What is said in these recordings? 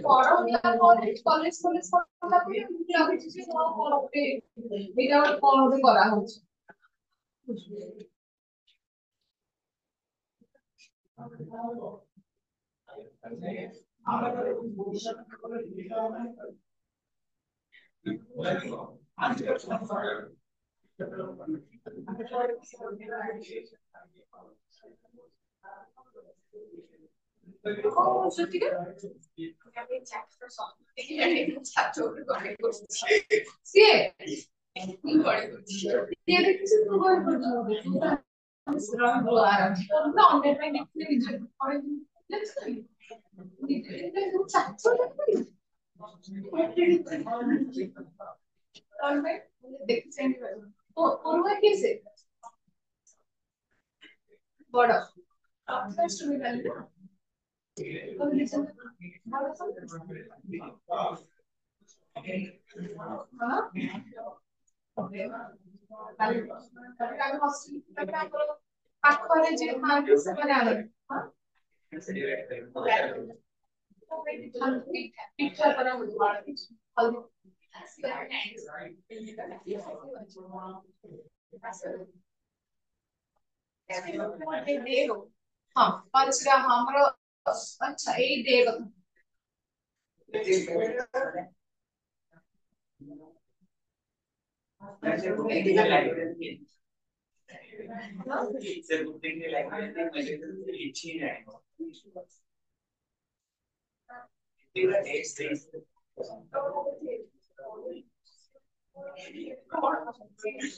বড় college college college করা হবে আমি কিছু হবে এটা বড় করা হচ্ছে ও সত্যি আমি চ্যাপ্টার সলভ ছাত্র করে করছি সে কি করে করছি দিয়ে কিছু প্রবল করতে হবে শ্রম আর না অন্যের পাই দেখতে নিজে করে ছাত্র দেখছেন ও ওর কেসে বড় আপনার তুমি জানেন না हाँ पांच ग्राम हमारा अच्छा यही देगा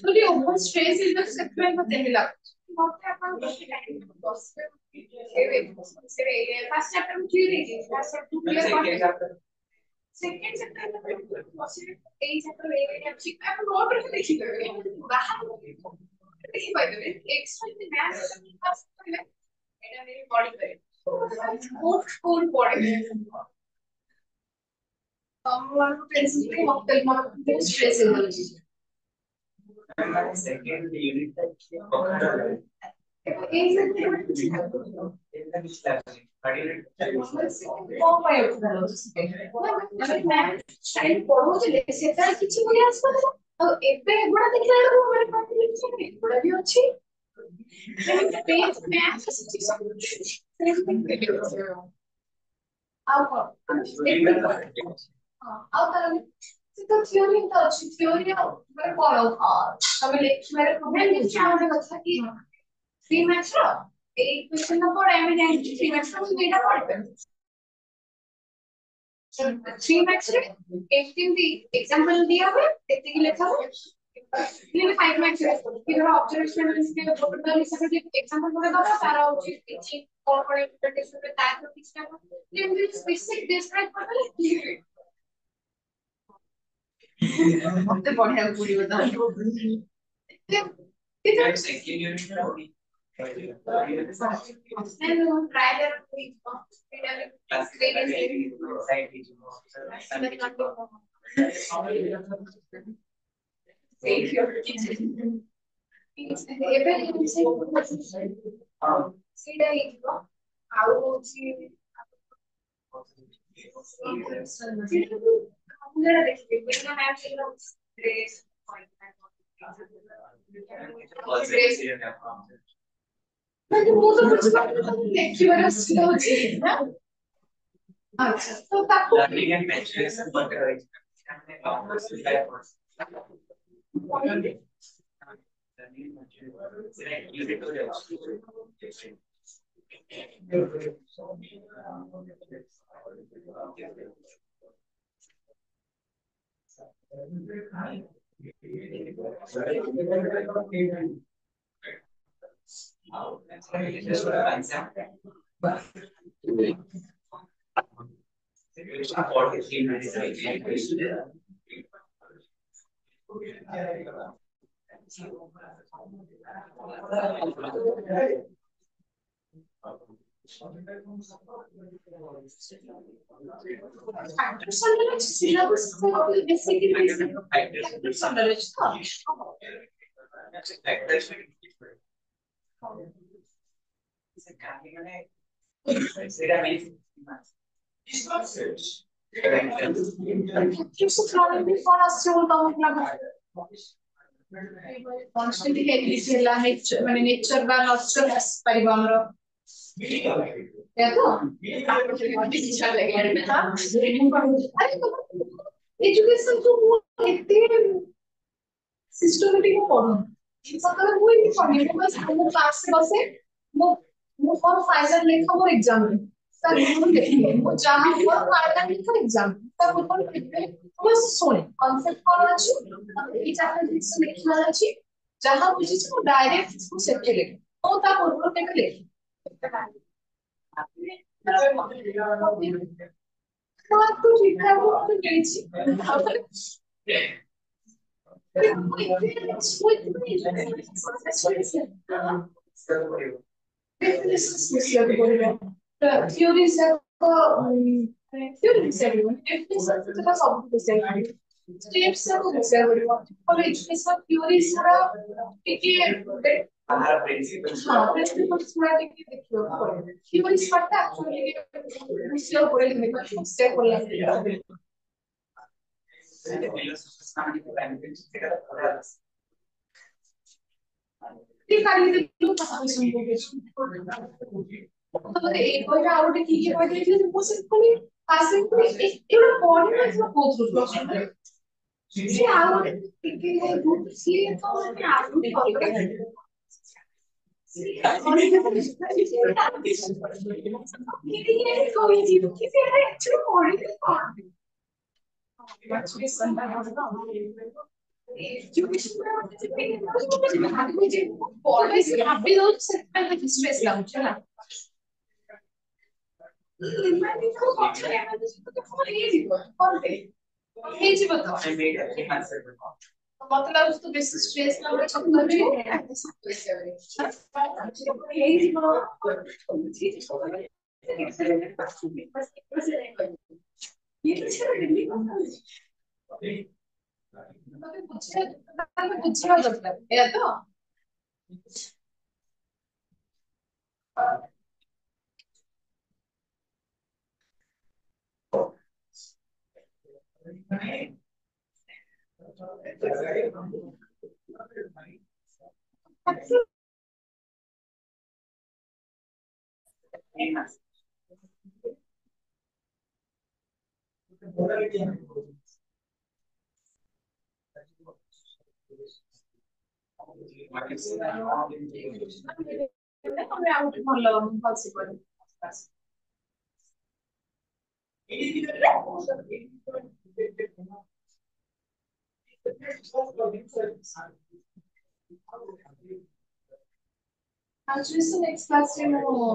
तो ये over stress is the sequence of the मिला मौके अपन फर्स्ट चैप्टर में क्लियर है first chapter clear second chapter में पॉसिबल এই चैप्टर এই ঠিক এখন নোট রেখে দেখি বাহার দেখি বাই দ্য ওয়ে এক্সট্রা যে ম্যাথস ক্লাস করলে এটা মেরে বডি করে কোড কোড পড়ে আমরা প্রিন্সিপালি মক্কেল মক্কেল স্ট্রেস এনার্জি সেকেন্ড ইউনিটটা কি করা এই যে সেটা কিছু মনে আসবে না ଏବେ ଏଗୁଡା ଦେଖିଲା ବେଳକୁ ମାନେ କମ୍ପ୍ଲିକେସନ ଏଗୁଡା ବି ଅଛି ପେଜ ମ୍ୟାଥ୍ ଆଉ ଆଉ ତାର ସେ ତ ଥିଓରି ତ ଅଛି ଥିଓରି ମାନେ କଣ ତମେ ଲେଖିବାରେ ପ୍ରୋବ୍ଲେମ କିଛି ଆମର କଥା କି थ्री मैथ्स रो एक क्वेश्चन ना पड़े मैं जानिछि थ्री मैथ्स रो एटा पड़बे थ्री मैथ्स रे एक दिन दी एग्जांपल दिया हुए एते की लेखा हो ये फाइव मैथ्स रे कि धर ऑब्जर्वेशन के प्रोग्राम हिसाब से एग्जांपल पड़े दबा तारा उचित किछि कोन कोन इंटरप्रिटेशन पे तार तो किछि ना ये स्पेसिफिक डिस्क्राइब करले क्लियर मते बढ़िया पूरी बता कितना second unit and try their मैं तो वो तो कुछ लेक्चर असला होची ना अच्छा तो ताको learning and maturation but syllabus basically কিছু প্রবলেম কর আসছে বলতে আমাকে লাগে কনস্ট্যান্টলি হেল্প ହେଲା মানে নেচার বা নচর পারিব আমরা দেখো एजुकेशन को वो इतने सिस्टमेटिक पढ़ो सकाଳେ ମୁଁ ଏମିତି ପଢେ ମୁଁ ବସ୍ ଆମ କ୍ଲାସ ରେ ବସେ ମୁଁ ମୁଁ ମୋର ଫାଇନାଲ ଲେଖା ମୋ ଏକ୍ସାମ ରେ ତାର ମୁଁ ଦେଖିନି ମୁଁ ଯାହା ମୋର ଫାଇନାଲ ଲେଖା ଏକ୍ସାମ ତା ପୂର୍ବରୁ ଦେଖିବି ମୁଁ ବସ୍ ଶୁଣେ କନସେପ୍ଟ କଣ ଅଛି ଏଇ ଚାରିଟା ଜିନିଷ ଲେଖିବାର ଅଛି ଯାହା ବୁଝିଛି ମୁଁ ଡାଇରେକ୍ଟ ମୁଁ ସେଠି ଲେଖେ ମୁଁ ତା ପୂର୍ବରୁ କେବେ ଲେଖେ तो ठीक है वो तो गई थी theories theories ସେଟା ସବୁ ବିଷୟ steps ସବୁ ବିଷୟ ପଡିବ ଆଉ ଏଜୁକେଶନ theories ଗୁରା ଟିକେ ହଁ principles ଗୁରା ଟିକେ ଦେଖିବାକୁ ପଡିବ theories ପାଠ actually ବିଷୟ ପଡିବ step ପଡିବ ये खाली देखो पाकिस्तान को तो एक बार आउट की के बाद देखिए तो सिंपली पासिंग को एक बॉडी में जो बहुत रुक ये आउट के ग्रुप से तो आउट करके ये कोई चीज किसी ने एक्चुअली बॉडी में मतलब उसको बेसी स्ट्रेस ना छकना भी ये ବୁଝିବା ଦରକାର ଏଇଆ ତ ତମେ ଆଉ ଗୋଟେ ଭଲ ଭଲସେ କରିବ ଆଜି ନେକ୍ସଟ କ୍ଲାସରେ ମୁଁ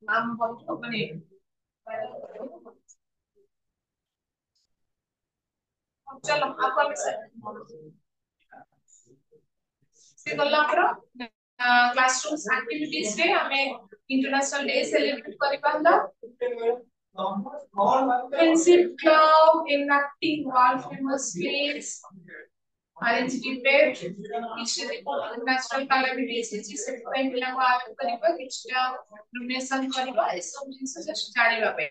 ମ୍ୟାମ ଭଲ ମାନେ चलो आपको से गला हमरो क्लासरूम एक्टिविटीज रे हमें इंटरनेशनल डे सेलिब्रेट करि पाला friendship club enacting world famous plays arrange debate किछि नेशनल कैलेमिटीज किछि सेटପାଇଁ पिलाको आयोजन करिबा किछटा डोनेशन करिबा ए सब जिंस जस्ट जानिबा पे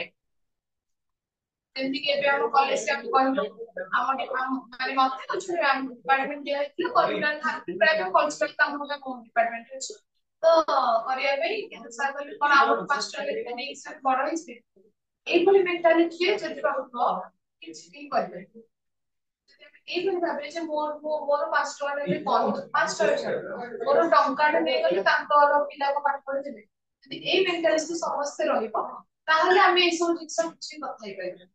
ଯେମିତି କି ଏବେ ଆମ କଲେଜ ରେ ଆମେ କହିଲୁ ଆମ ମାନେ ମତେ ଅଛି ଆମ ଡିପାର୍ଟମେଣ୍ଟ ଦିଆ ହେଇଥିଲା କଲ୍ଚରାଲ ପ୍ରାୟ କଲ୍ଚରାଲ କାମ ଗୁଡା କୋଉ ଡିପାର୍ଟମେଣ୍ଟ ଅଛି ତ କରିବା ପାଇଁ କିନ୍ତୁ ସାର୍ କହିଲେ କଣ ଆଉ ଗୋଟେ ପାଞ୍ଚଟା ଲେଖା ନେଇ ସାର୍ ବଡ ହେଇଯିବେ ଏଇଭଳି ମେଣ୍ଟାଲିଟିରେ ଯଦି ରହିବ କିଛି କେହି କରିପାରିବେ এইভাবে ভাবে যে ମୋର 5 ଟଙ୍କା ନେଲେ କଣ 5 ଟଙ୍କା ମୋର ଟଙ୍କାଟେ ନେଇଗଲେ ତାଙ୍କର ପିଲାକୁ ପାଠ ପଢେଇଦେବେ ଯଦି ଏଇ ମେଣ୍ଟାଲିଟି ସମସ୍ତେ ରହିବ ତାହେଲେ ଆମେ ଏଇ ସବୁ ଜିନିଷ କିଛି କଥା ହେଇପାରିବା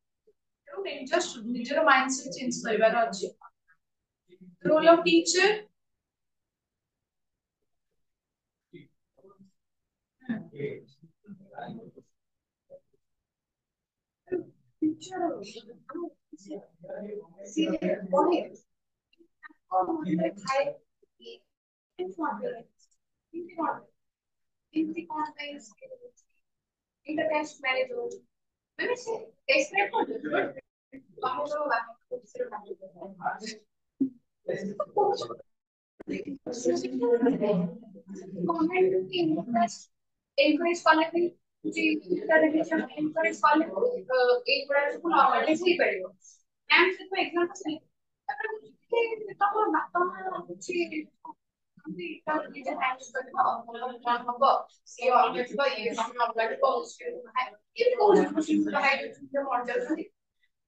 just ନିଜର ମାଇଣ୍ଡସେଟ ଚେଞ୍ଜ କରିବାର ଅଛି ରୋଲ ଅଫ टीचर टीचर पढ़े खाए इंटरनेशनल मैनेज मैंने से एक्सप्लेन कर दो बाहर तो कमेंट encourage करने ରିଲିଜନ ଏନକରେଜ କଲେ ଏଇଗୁଡା ସବୁ ନର୍ମାଲାଇଜ ହେଇପାରିବ। and ସେ ଏକ୍ସାମ୍ପଲ ତାପରେ ତମ ବାପା ମା ହଉଛି ନିଜେ ହ୍ୟାଣ୍ଡଲ କରିବ କଣ ହବ ସିଏ ଅଲଗା ଥିବ ଇଏ ତମେ ଅଲଗା ଥିବ କେମିତି କହୁଛନ୍ତି ମରିଯାଉଛନ୍ତି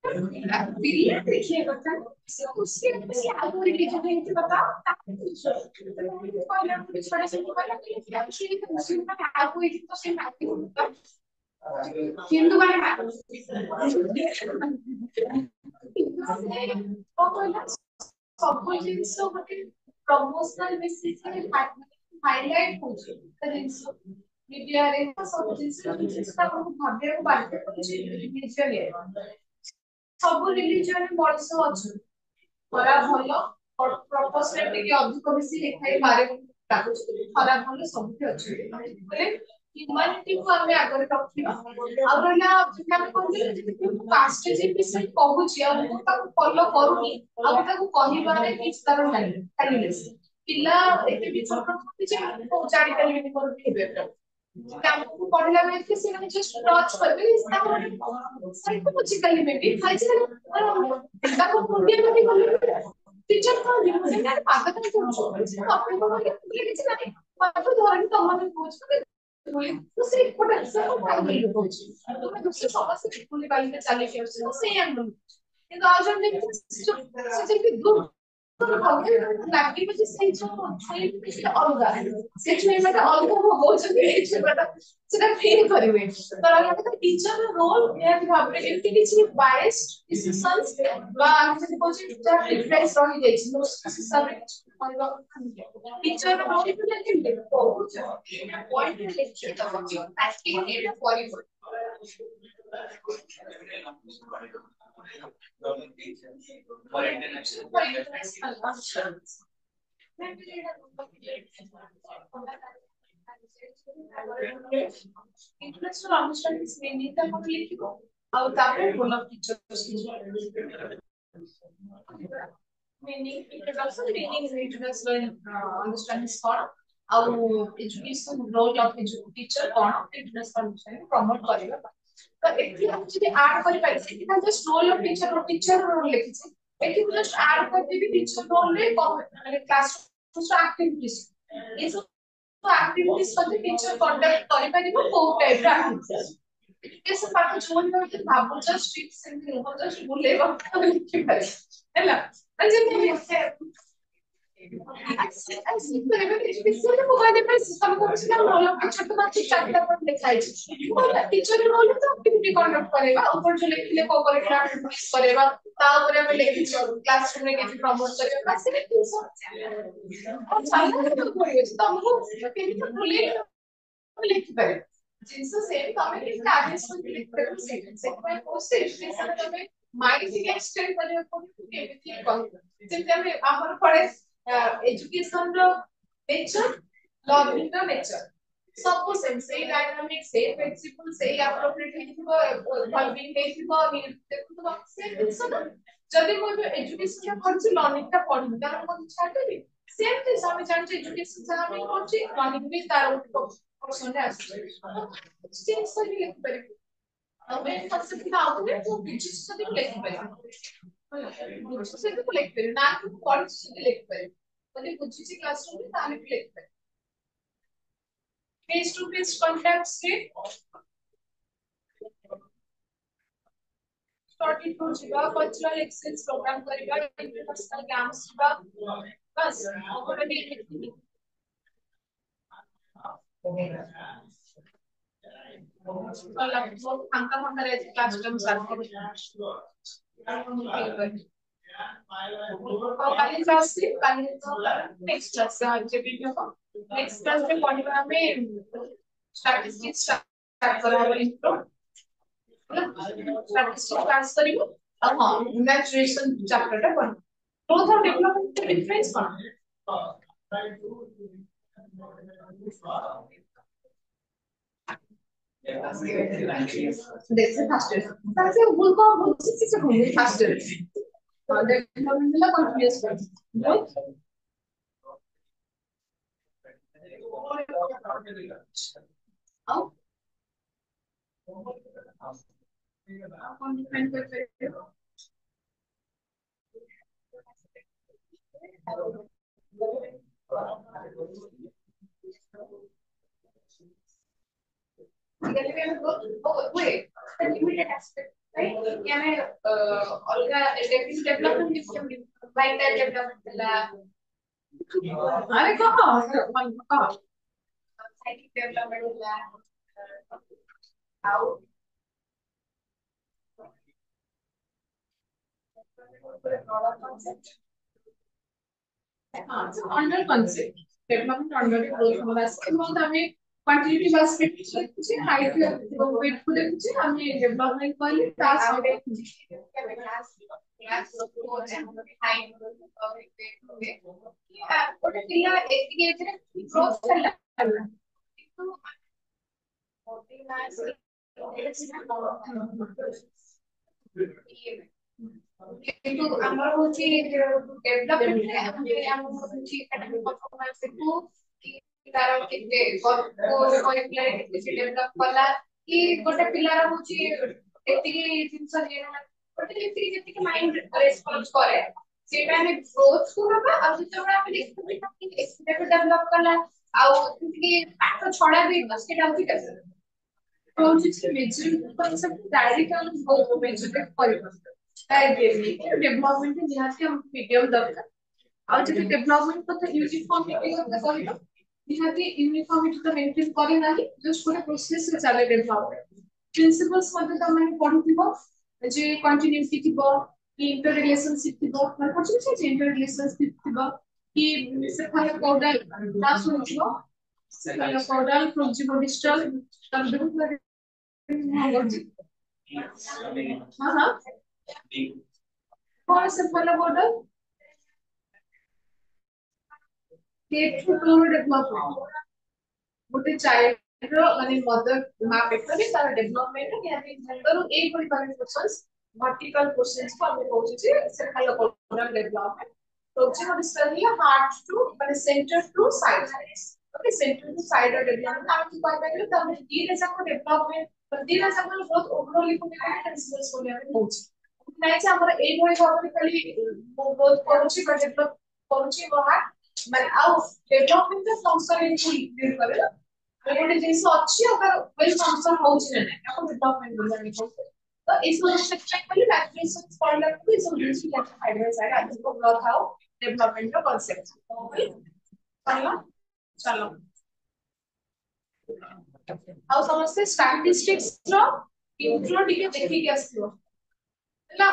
ପିଲା ଦେଖିବା କଥା ସେ ଖୁସି ଖୁସି ଆଉ ରିଲିଜନ ହେଇଥିବ ତ କହିଲା ଛଡା ସେମିତି କହିଲା ଆଉ ହେଇଥିବ ସେ ମାଗିବ ହିନ୍ଦୁ ମାନେ ସବୁ ଜିନିଷ ଗୋଟେ ପ୍ରମୋଶନାଲ ବେସିସରେ ହାଇଲାଇଟ ହଉଛି ଜିନିଷ ମିଡିଆରେ ସବୁ ଜିନିଷ ତାକୁ ଭାବିବାକୁ ବାଧ୍ୟ କରୁଛି ନିଜରେ ସବୁ ରିଲିଜନରେ ମଣିଷ ଅଛନ୍ତି ଖରାପ ଭଲ ପ୍ରପୋଜରେ ଟିକେ ଅଧିକ ବେଶୀ ଲେଖାଇପାରେ ଲାଗୁଛି ଖରାପ ଭଲ ସବୁଠି ଅଛନ୍ତି ବୋଲେ ହ୍ୟୁମାନିଟିକୁ ଆମେ ଆଗରେ ରଖିବା ଆଉ ରହିଲା ଆମେ କହିଲେ କାଷ୍ଟରେ ବିଷୟରେ କହୁଛି ଆଉ ମୁଁ ତାକୁ ଫଲୋ କରୁନି ଆଉ ତାକୁ କହିବାରେ କିଛି ତାର ନାହିଁ ପିଲା ଏତେ ବି ଛୋଟ ଥାନ୍ତି ଯେ ଜାଣିପାରିବେନି ମୋର ବିହେଭିୟର ଆମକୁ ପଢିଲା ବେଳେ ସେମାନେ ଜଷ୍ଟ ଟଚ୍ କରିବେ ସାଇକୋଲୋଜିକାଲି ମେ ବି ତାକୁ ମୁଣ୍ଡିଆ ମାରି ଗଲେ टीचर का रिप्रेजेंट पागल है तो अपने को କିଛି ନାହିଁ ପାଠ ଧରି ତମମାନେ କହୁଛ दूसरी पोटेंशियल को पाइले होची तुम दूसरी समस्या खुली पाइले चालीस वर्ष से हम କିନ୍ତୁ ଆଉ ଜଣେ ସେ ଯେମିତି ଦୂର ଲାଗିବ ଯେ ସେଇ ଯୋଉ ଛୁଇଁ ଅଲଗା ସେ ଛୁଇଁ ମାନେ ଅଲଗା ହଉଛନ୍ତି ଏଇ ଛୁଆଟା ସେଟା ଫିଲ୍ କରିବେ ତ ଟିଚର ରୋଲ ନିହାତି ଭାବରେ ଏମିତି କିଛି ବାଏସ୍ ଡିସିସନ୍ସ বা আমি ଯଦି କହୁଛି ଯାହା ପ୍ରିଫରେନ୍ସ ରହିଯାଇଛି ହିସାବରେ କହିବା ଟିଚର ରୋଲ କେମିତି କହୁଛ ପଏଣ୍ଟ ଲେଖି ଦବ ପ୍ରାକ୍ଟିକାଲି ଏଟା କରିବ International understanding is meaning that what लिखिबो ଆଉ ତାପରେ roll of teachers meaning introduction meaning international understanding କଣ ଆଉ education role of teacher କଣ international understanding promote କରିବା ତ ଏଠି ଆମେ ଯଦି add କରିପାରିବା ସେଠି just role of teacher role ଲେଖିଛି ଏଠି just add କରିଦେବି teacher role ରେ ମାନେ class activities ଏ ସବୁ activities କରି teacher conduct କରିପାରିବ କୋଉ type ର activities education ପାଠ ଯୋଉ ଭଳି ଭାବୁଛ strict ସେମିତି ନୁହଁ just ବୁଲେଇବା ଲେଖିପାରିବ ହେଲା ଯେମିତି ବିଷୟରେ ମୁଁ କହିଦେବି ତମେ କହୁଛି ନା ରୋଲ ଅଫ ଟିଚର ତ ମାତ୍ର ଚାରିଟା ପଏଣ୍ଟ ଲେଖା ହେଇଛି ଟିଚର ରୋଲ ତ ଆକ୍ଟିଭିଟି କଣ୍ଡକ୍ଟ କରିବା ଉପରେ ଯୋଉ ଲେଖିଲେ କୋ କରିକୁଲାର କରିବା ତା ଉପରେ ଆମେ ଲେଖିଛୁ କ୍ଲାସରୁମରେ କେମିତି ପ୍ରମୋଟ କରିବା ବାସ୍ ସେମିତି ଜିନିଷ ତମକୁ କେମିତି ଭୁଲେଇ ଲେଖିପାରିବ ଜିନିଷ ସେମ୍ ତମେ କେମିତି ଆଡଜଷ୍ଟ କରିକି ଲେଖିପାରିବ ସେଥିପାଇଁ କହୁଛି ଏଜୁକେସନ ତମେ ମାଇଣ୍ଡ ଟିକେ ଏକ୍ସଟେଣ୍ଡ କରିବାକୁ ପଡିବ କେମିତି କହିବ ଯେମିତି ଆମେ ଆମର ପଡେ education ର nature learning ର nature ସବୁ ସେମ୍ ସେଇ ଡାଇନାମିକ ସେଇ ପ୍ରିନ୍ସିପଲ ସେଇ appropriate ହେଇଥିବ evolving ହେଇଥିବ ଦେଖୁଥିବ ସେ ଜିନିଷ ନା ଯଦି ମୁଁ ଏବେ education ଟା ପଢୁଛି learning ଟା ପଢିବି ତାର ମୁଁ ଛାଡିଦେବି ସେମ୍ ଜିନିଷ ଆମେ ଜାଣିଛୁ education ଯାହା ବି କରୁଛି learning ବି ତାର ପର୍ସନରେ ଆସୁଛି ଜିନିଷ ବି ଲେଖିପାରିବି ଆଉ ମେନ୍ କନସେପ୍ଟ ଟା ଆଉଥରେ ମୁଁ ବୁଝିଛି ଯଦି ମୁଁ ଲେଖିପାରିବି ବୁଝିଛି ମୁଁ ଲେଖିପାରିବି ନା ମୁଁ ପଢିଛି ଯଦି ଲେଖିପାରିବି ଯଦି ବୁଝିଛି କ୍ଲାସରୁମରେ ତାହେଲେ ବି ଲେଖିପାରିବି face to face contacts ରେ study tour ଯିବା cultural exchange program କରିବା international camps ଯିବା बस ଗୋଟେ ଲେଖିଥିଲି फांका फांका रहती क्लास में काली क्लास से काली तो नेक्स्ट क्लास से आज भी होगा नेक्स्ट क्लास में पढ़िबा हमें स्टैटिस्टिक्स स्टार्ट कराबो इंट्रो स्टैटिस्टिक्स क्लास करिवो हां मैचुरेशन चैप्टर टा पढ़ ग्रोथ और डेवलपमेंट के डिफरेंस कौन देखते फास्ट तासे भूल को बुझी से भूल फास्ट डेवलपमेंट ला कंटीन्यूअस ग्रोथ कौन डिफाइन कर सकते हो? Wait, the limited aspect, right? Yeah, Olga, development is like that development. अरे कहाँ psychic development how concept under concept development under growth हमारा এবং আমি quantitative aspect দেখছি height এবং weight को देखছি আমি development वाली task class height weight ওটা কিলা এদিকে এখানে growth টা কিন্তু কিন্তু আমার হচ্ছে ডেভেলপমেন্টে আমি হচ্ছে একাডেমিক পারফরম্যান্সକୁ ତାର କେତେ କରିକୁଲାର କେତେ ସେ ଡେଭଲପ କଲା କି ଗୋଟେ ପିଲାର ହଉଛି ଏତିକି ଜିନିଷ ଗୋଟେ ଯେତିକି ମାଇଣ୍ଡ ରେସ୍ପନ୍ସ କରେ ସେଇଟା ଆମେ ଗ୍ରୋଥ କୁ ନବା ଆଉ ଯେତେବେଳେ ଆମେ ଦେଖିବା କି ଏକ୍ସିଡେଣ୍ଟ ଡେଭଲପ କଲା ଆଉ ଯେତିକି ପାଠ ଛଡା ବି ସେଇଟା ହଉଛି ଡେଭଲପ ହଉଛି ମେଜର କନସେପ୍ଟ ଡାଇରେକ୍ଟ ଆମେ ଗ୍ରୋଥ ମେଜର କରିପାରୁଛୁ डेवलपमेंट निहाती हम मीडियम दरकार और जब डेवलपमेंट କଥା यूनिफॉर्मिटी କଥା କହିଲ निहाती यूनिफॉर्मिटी तो मेंटेन करी नाही जस्ट पूरा प्रोसेस रे चले डेवलपमेंट प्रिंसिपल्स मध्ये त माने पढुथिबो जे कंटिन्यूटी थिबो कि इंटर रिलेशनशिप थिबो मतलब कुछ से इंटर रिलेशनशिप थिबो कि से खाली कोडल ना सुनिथिबो से खाली कोडल प्रोजिबो डिजिटल तब हां हां कौन से follow border state to development गोटे चाइल्ड रो माने मदर मा पेटरे तार डेवलपमेंट यानी जेंडर ए कोई पारे क्वेश्चंस वर्टिकल क्वेश्चंस को हम कहू छी cephalo border development project study heart to माने center to side okay center to side development हम की कहबे कि तब दी रे सब डेवलपमेंट दी रे सब बहुत ओवरऑल प्रिंसिपल्स को लेवे होची নাই যে আমরা এই বই ভাবে খালি বোধ করছি বা ডেভেলপ করছি বহা মানে ଆଉ ଡେଭଲପମେଣ୍ଟ ଫଙ୍କସନ ଇନକ୍ଲୁଡ କରେ ମାନେ ଗୋଟେ ଜିନିଷ ଅଛି ଆଉ ତାର ୱେଲ୍ ଫଙ୍କସନ ହଉଛି ନା ନାହିଁ ତାକୁ ଡେଭଲପମେଣ୍ଟ ବୋଲି ଆମେ କହୁଛେ ତ ଏଇ ସବୁ ସେକ୍ସନ ବୋଲି ମ୍ୟାଥମେଟିକ୍ସ ପଢିଲା ବେଳକୁ ଏଇ ସବୁ ଜିନିଷ ଲେଖା ଫାଇଡର ସାଇଡ ଆଜି को ବ୍ଲକ ଆଉ ଡେଭଲପମେଣ୍ଟ ର କନସେପ୍ଟ ଚାଲ ଚାଲ ଆଉ ସମସ୍ତେ ଷ୍ଟାଟିଷ୍ଟିକ୍ସ ର ଇଣ୍ଟ୍ରୋ ଟିକେ ଦେଖିକି ଆସିବ ହେଲା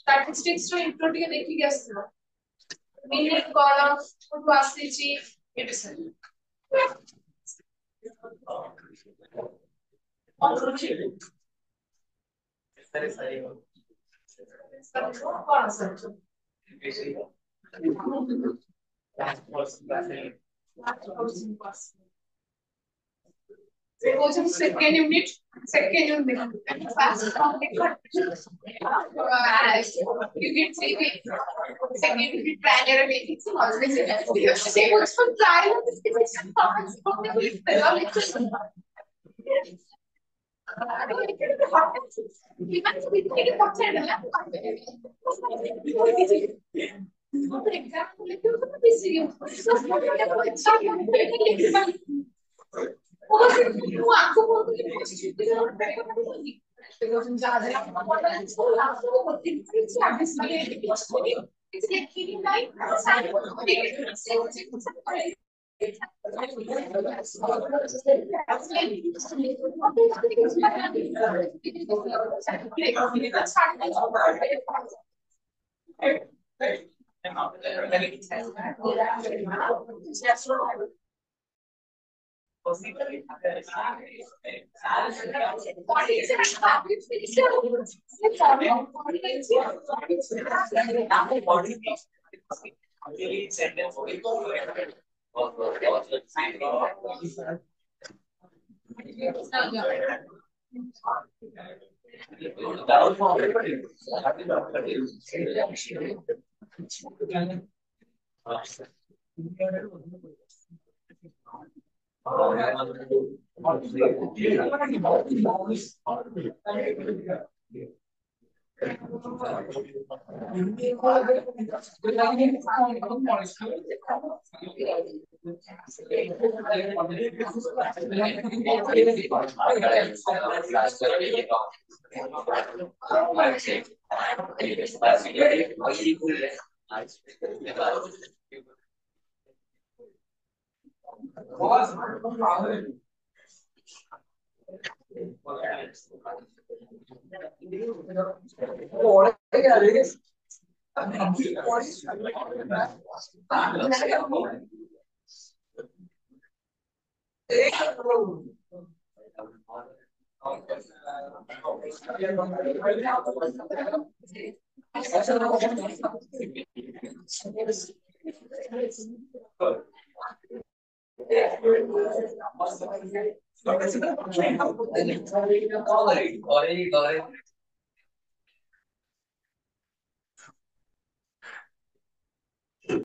ଷ୍ଟାଟିଷ୍ଟିକ୍ସ ର ଇଣ୍ଟ୍ରୋ ଟିକେ ଦେଖିକି ଆସିବ ମିନିଟ କଣ କୋଠୁ ଆସିଛି ଏ ବିଷୟରେ second unit fast you get second unit planner making some always say what's for trial